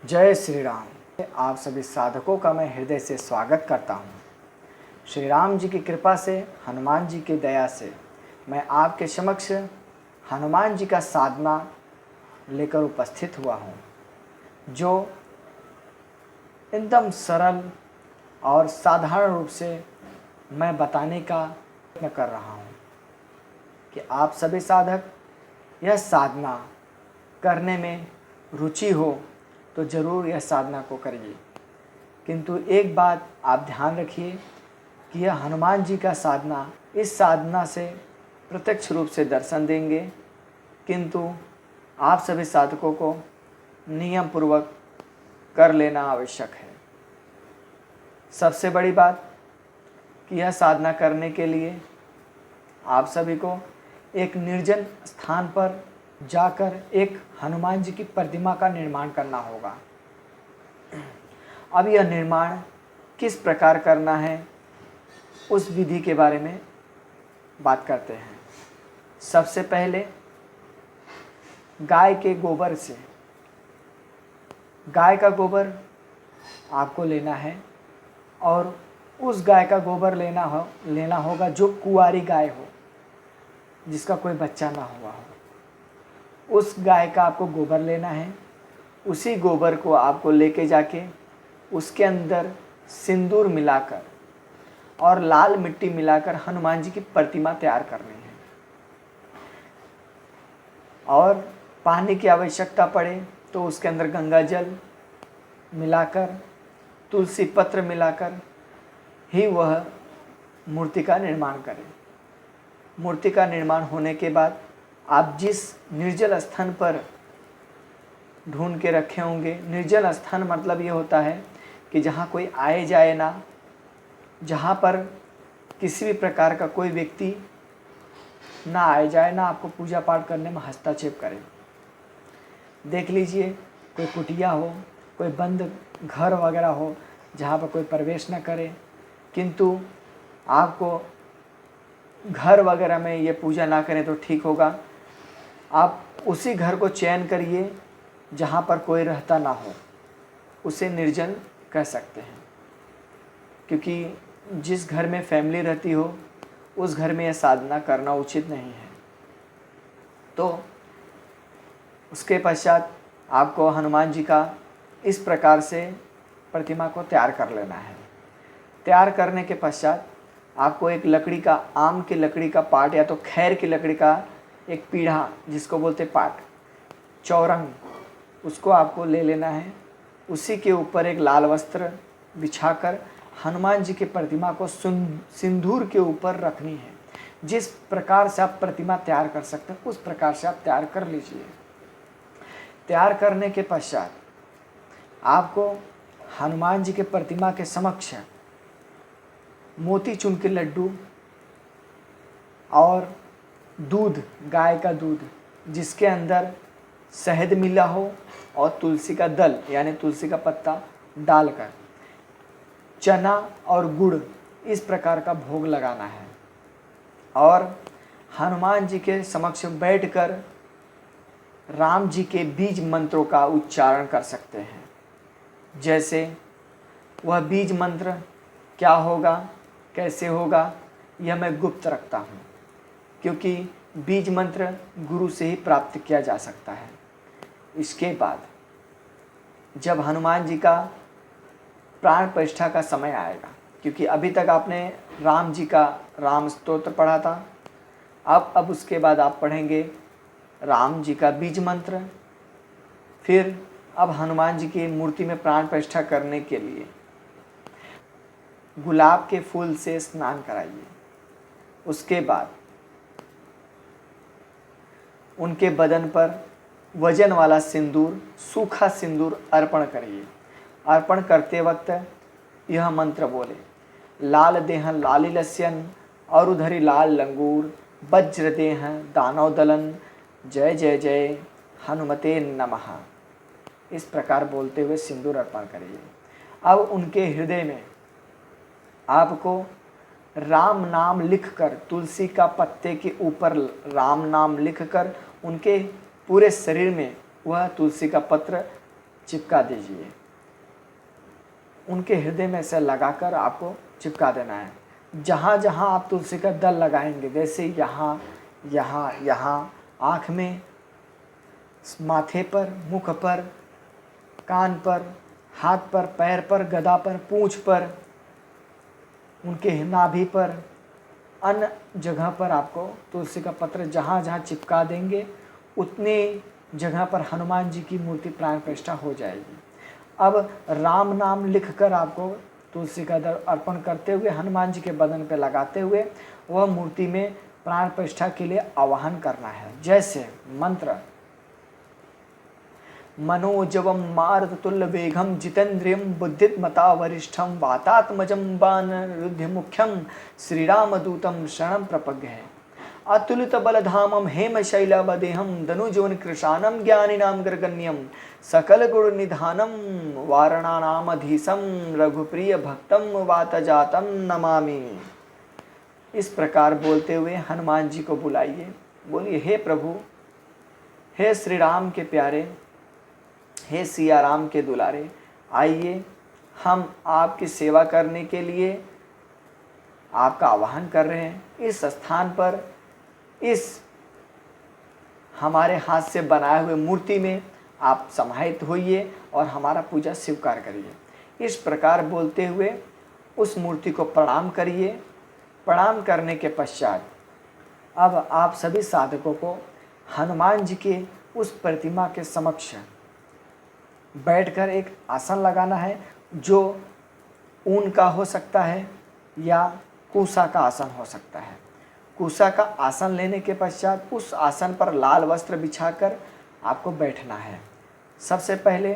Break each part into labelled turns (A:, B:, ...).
A: जय श्री राम। आप सभी साधकों का मैं हृदय से स्वागत करता हूँ। श्री राम जी की कृपा से, हनुमान जी की दया से मैं आपके समक्ष हनुमान जी का साधना लेकर उपस्थित हुआ हूँ, जो एकदम सरल और साधारण रूप से मैं बताने का प्रयत्न कर रहा हूँ कि आप सभी साधक यह साधना करने में रुचि हो तो ज़रूर यह साधना को करिए। किंतु एक बात आप ध्यान रखिए कि यह हनुमान जी का साधना, इस साधना से प्रत्यक्ष रूप से दर्शन देंगे, किंतु आप सभी साधकों को नियम पूर्वक कर लेना आवश्यक है। सबसे बड़ी बात कि यह साधना करने के लिए आप सभी को एक निर्जन स्थान पर जाकर एक हनुमान जी की प्रतिमा का निर्माण करना होगा। अब यह निर्माण किस प्रकार करना है, उस विधि के बारे में बात करते हैं। सबसे पहले गाय के गोबर से, गाय का गोबर आपको लेना है और उस गाय का गोबर लेना होगा जो कुंवारी गाय हो, जिसका कोई बच्चा ना हुआ हो। उस गाय का आपको गोबर लेना है। उसी गोबर को आपको लेके जाके उसके अंदर सिंदूर मिलाकर और लाल मिट्टी मिलाकर हनुमान जी की प्रतिमा तैयार करनी है। और पानी की आवश्यकता पड़े तो उसके अंदर गंगा जल मिलाकर, तुलसी पत्र मिलाकर ही वह मूर्ति का निर्माण करें। मूर्ति का निर्माण होने के बाद आप जिस निर्जल स्थान पर ढूंढ के रखे होंगे, निर्जल स्थान मतलब ये होता है कि जहाँ कोई आए जाए ना, जहाँ पर किसी भी प्रकार का कोई व्यक्ति ना आए जाए, ना आपको पूजा पाठ करने में हस्तक्षेप करे। देख लीजिए, कोई कुटिया हो, कोई बंद घर वगैरह हो जहाँ पर कोई प्रवेश न करे, किंतु आपको घर वगैरह में ये पूजा ना करें तो ठीक होगा। आप उसी घर को चयन करिए जहाँ पर कोई रहता ना हो, उसे निर्जन कह सकते हैं। क्योंकि जिस घर में फैमिली रहती हो उस घर में यह साधना करना उचित नहीं है। तो उसके पश्चात आपको हनुमान जी का इस प्रकार से प्रतिमा को तैयार कर लेना है। तैयार करने के पश्चात आपको एक लकड़ी का, आम की लकड़ी का पाट या तो खैर की लकड़ी का एक पीढ़ा, जिसको बोलते पाट, चौरंग, उसको आपको ले लेना है। उसी के ऊपर एक लाल वस्त्र बिछाकर हनुमान जी की प्रतिमा को सिंदूर के ऊपर रखनी है। जिस प्रकार से आप प्रतिमा तैयार कर सकते हैं उस प्रकार से आप तैयार कर लीजिए। तैयार करने के पश्चात आपको हनुमान जी के प्रतिमा के समक्ष मोतीचूर के लड्डू और दूध, गाय का दूध जिसके अंदर शहद मिला हो और तुलसी का दल यानी तुलसी का पत्ता डालकर, चना और गुड़, इस प्रकार का भोग लगाना है। और हनुमान जी के समक्ष बैठकर राम जी के बीज मंत्रों का उच्चारण कर सकते हैं। जैसे वह बीज मंत्र क्या होगा, कैसे होगा, यह मैं गुप्त रखता हूँ, क्योंकि बीज मंत्र गुरु से ही प्राप्त किया जा सकता है। इसके बाद जब हनुमान जी का प्राण प्रतिष्ठा का समय आएगा, क्योंकि अभी तक आपने राम जी का राम स्तोत्र पढ़ा था, अब उसके बाद आप पढ़ेंगे राम जी का बीज मंत्र। फिर अब हनुमान जी की मूर्ति में प्राण प्रतिष्ठा करने के लिए गुलाब के फूल से स्नान कराइए। उसके बाद उनके बदन पर वजन वाला सिंदूर, सूखा सिंदूर अर्पण करिए। अर्पण करते वक्त यह मंत्र बोले, लाल देह लाली लस्यन और उधरी लाल लंगूर, वज्र देह दानव दलन, जय जय जय हनुमते नमः। इस प्रकार बोलते हुए सिंदूर अर्पण करिए। अब उनके हृदय में आपको राम नाम लिखकर, तुलसी का पत्ते के ऊपर राम नाम लिखकर उनके पूरे शरीर में वह तुलसी का पत्र चिपका दीजिए। उनके हृदय में से लगाकर आपको चिपका देना है। जहाँ जहाँ आप तुलसी का दल लगाएंगे, जैसे यहाँ, यहाँ, यहाँ, आँख में, माथे पर, मुख पर, कान पर, हाथ पर, पैर पर, गदा पर, पूंछ पर, उनके नाभि पर, अन्य जगह पर आपको तुलसी का पत्र जहाँ जहाँ चिपका देंगे उतने जगह पर हनुमान जी की मूर्ति प्राण प्रतिष्ठा हो जाएगी। अब राम नाम लिखकर आपको तुलसी का दल अर्पण करते हुए हनुमान जी के बदन पर लगाते हुए वह मूर्ति में प्राण प्रतिष्ठा के लिए आवाहन करना है। जैसे मंत्र, मनोजवम मारुततुल्य वेगम जितेन्द्रियम बुद्धिमता वरिष्ठम वातात्मजं बानरुध्य मुख्यम श्रीरामदूतम शरणं प्रपद्ये है। अतुलित बलधामम हेमशैलावदेहम धनुजोन कृशानम ज्ञानिनाम गर्गण्यम सकल गुण निधानम वारणानामधीशम रघुप्रिय भक्तम वातजातम नमामि। इस प्रकार बोलते हुए हनुमान जी को बुलाइए। बोलिए, हे प्रभु, हे श्री राम के प्यारे, हे सिया राम के दुलारे, आइए हम आपकी सेवा करने के लिए आपका आह्वान कर रहे हैं। इस स्थान पर, इस हमारे हाथ से बनाए हुए मूर्ति में आप समाहित होइए और हमारा पूजा स्वीकार करिए। इस प्रकार बोलते हुए उस मूर्ति को प्रणाम करिए। प्रणाम करने के पश्चात अब आप सभी साधकों को हनुमान जी के उस प्रतिमा के समक्ष बैठकर एक आसन लगाना है, जो ऊन का हो सकता है या कुशा का आसन हो सकता है। कुशा का आसन लेने के पश्चात उस आसन पर लाल वस्त्र बिछाकर आपको बैठना है। सबसे पहले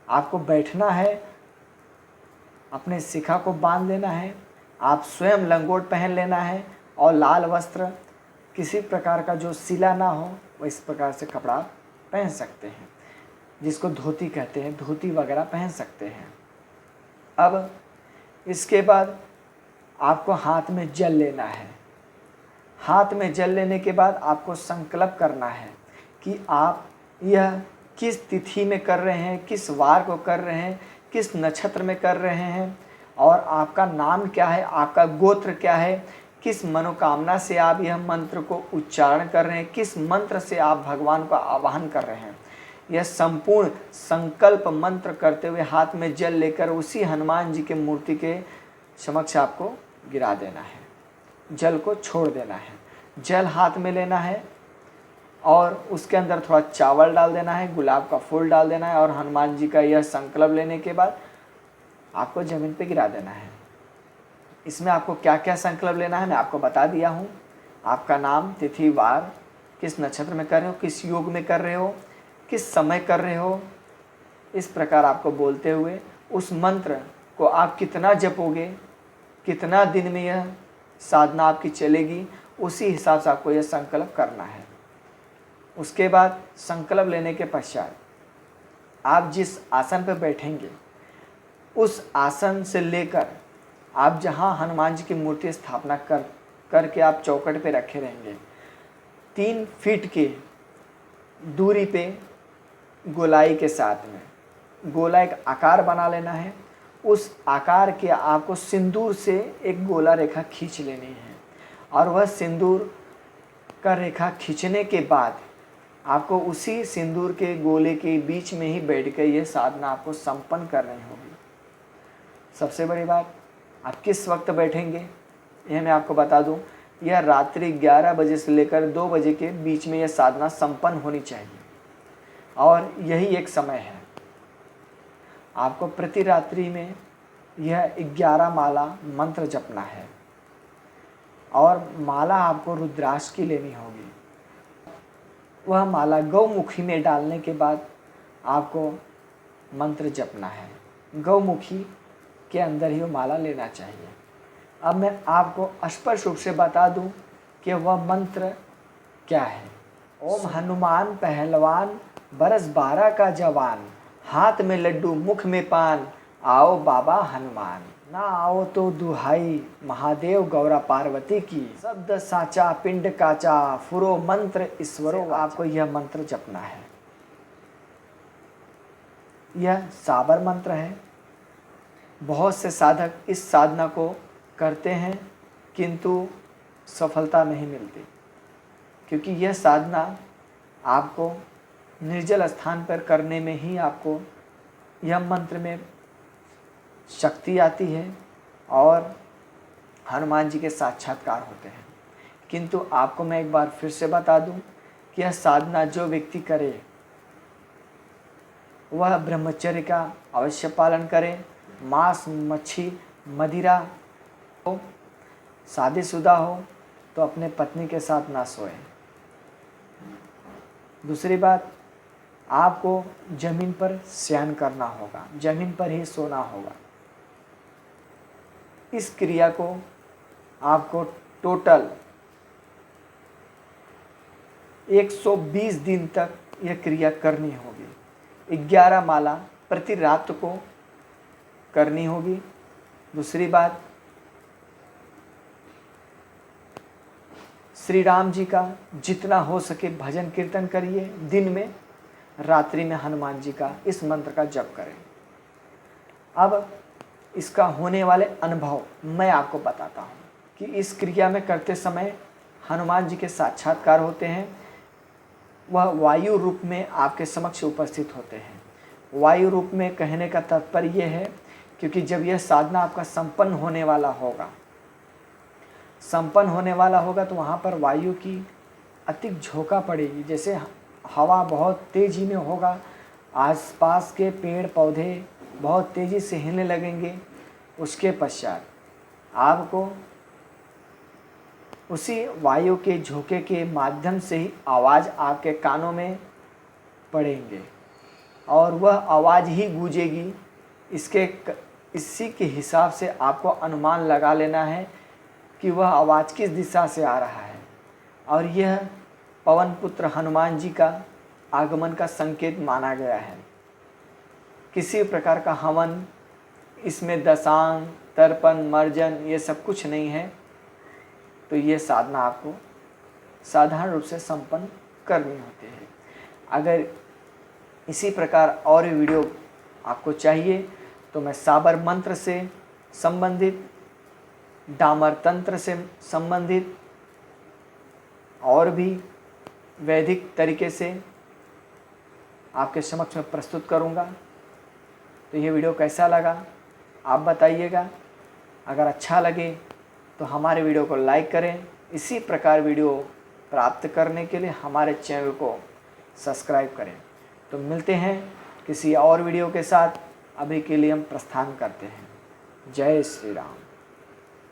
A: आपको बैठना है, अपने शिखा को बांध लेना है, आप स्वयं लंगोट पहन लेना है और लाल वस्त्र, किसी प्रकार का जो सिला ना हो वो इस प्रकार से कपड़ा पहन सकते हैं, जिसको धोती कहते हैं, धोती वगैरह पहन सकते हैं। अब इसके बाद आपको हाथ में जल लेना है। हाथ में जल लेने के बाद आपको संकल्प करना है कि आप यह किस तिथि में कर रहे हैं, किस वार को कर रहे हैं, किस नक्षत्र में कर रहे हैं और आपका नाम क्या है, आपका गोत्र क्या है, किस मनोकामना से आप यह मंत्र को उच्चारण कर रहे हैं, किस मंत्र से आप भगवान का आवाहन कर रहे हैं। यह संपूर्ण संकल्प मंत्र करते हुए हाथ में जल लेकर उसी हनुमान जी के मूर्ति के समक्ष आपको गिरा देना है। जल को छोड़ देना है। जल हाथ में लेना है और उसके अंदर थोड़ा चावल डाल देना है, गुलाब का फूल डाल देना है और हनुमान जी का यह संकल्प लेने के बाद आपको ज़मीन पे गिरा देना है। इसमें आपको क्या क्या संकल्प लेना है मैं आपको बता दिया हूँ। आपका नाम, तिथि, वार, किस नक्षत्र में कर रहे हो, किस योग में कर रहे हो, किस समय कर रहे हो, इस प्रकार आपको बोलते हुए उस मंत्र को आप कितना जपोगे, कितना दिन में यह साधना आपकी चलेगी, उसी हिसाब से आपको यह संकल्प करना है। उसके बाद संकल्प लेने के पश्चात आप जिस आसन पर बैठेंगे उस आसन से लेकर आप जहाँ हनुमान जी की मूर्ति स्थापना करके आप चौखट पे रखे रहेंगे, 3 फीट के दूरी पे गोलाई के साथ में गोला एक आकार बना लेना है। उस आकार के आपको सिंदूर से एक गोला रेखा खींच लेनी है और वह सिंदूर का रेखा खींचने के बाद आपको उसी सिंदूर के गोले के बीच में ही बैठ कर यह साधना आपको संपन्न करनी होगी। सबसे बड़ी बात, आप किस वक्त बैठेंगे यह मैं आपको बता दूं। यह रात्रि 11 बजे से लेकर 2 बजे के बीच में यह साधना संपन्न होनी चाहिए और यही एक समय है। आपको प्रति रात्रि में यह 11 माला मंत्र जपना है और माला आपको रुद्राक्ष की लेनी होगी। वह माला गौमुखी में डालने के बाद आपको मंत्र जपना है। गौमुखी के अंदर ही वो माला लेना चाहिए। अब मैं आपको स्पष्ट रूप से बता दूं कि वह मंत्र क्या है। ओम हनुमान पहलवान, बरस 12 का जवान, हाथ में लड्डू मुख में पान, आओ बाबा हनुमान। ना आओ तो दुहाई महादेव गौरा पार्वती की, शब्द साचा पिंड काचा, फुरो मंत्र ईश्वरो। आपको यह मंत्र जपना है। यह साबर मंत्र है। बहुत से साधक इस साधना को करते हैं किंतु सफलता नहीं मिलती, क्योंकि यह साधना आपको निर्जल स्थान पर करने में ही आपको यह मंत्र में शक्ति आती है और हनुमान जी के साक्षात्कार होते हैं। किंतु आपको मैं एक बार फिर से बता दूं कि यह साधना जो व्यक्ति करे वह ब्रह्मचर्य का अवश्य पालन करे, मांस मच्छी मदिरा हो, शादीशुदा हो तो अपने पत्नी के साथ ना सोए। दूसरी बात, आपको जमीन पर शयन करना होगा, जमीन पर ही सोना होगा। इस क्रिया को आपको टोटल 120 दिन तक यह क्रिया करनी होगी। 11 माला प्रति रात को करनी होगी। दूसरी बात, श्री राम जी का जितना हो सके भजन कीर्तन करिए दिन में, रात्रि में हनुमान जी का इस मंत्र का जप करें। अब इसका होने वाले अनुभव मैं आपको बताता हूँ कि इस क्रिया में करते समय हनुमान जी के साक्षात्कार होते हैं। वह वायु रूप में आपके समक्ष उपस्थित होते हैं। वायु रूप में कहने का तात्पर्य यह है क्योंकि जब यह साधना आपका संपन्न होने वाला होगा तो वहाँ पर वायु की अतिक झोंका पड़ेगी। जैसे हवा बहुत तेज़ी में होगा, आसपास के पेड़ पौधे बहुत तेज़ी से हिलने लगेंगे। उसके पश्चात आपको उसी वायु के झोंके के माध्यम से ही आवाज़ आपके कानों में पड़ेंगे और वह आवाज़ ही गूंजेगी। इसी के हिसाब से आपको अनुमान लगा लेना है कि वह आवाज़ किस दिशा से आ रहा है और यह पवन पुत्र हनुमान जी का आगमन का संकेत माना गया है। किसी प्रकार का हवन इसमें दशांग तर्पण मर्जन ये सब कुछ नहीं है। तो ये साधना आपको साधारण रूप से संपन्न करनी होती है। अगर इसी प्रकार और वीडियो आपको चाहिए तो मैं साबर मंत्र से संबंधित, डामर तंत्र से संबंधित और भी वैदिक तरीके से आपके समक्ष में प्रस्तुत करूंगा। तो ये वीडियो कैसा लगा आप बताइएगा। अगर अच्छा लगे तो हमारे वीडियो को लाइक करें। इसी प्रकार वीडियो प्राप्त करने के लिए हमारे चैनल को सब्सक्राइब करें। तो मिलते हैं किसी और वीडियो के साथ। अभी के लिए हम प्रस्थान करते हैं। जय श्री राम।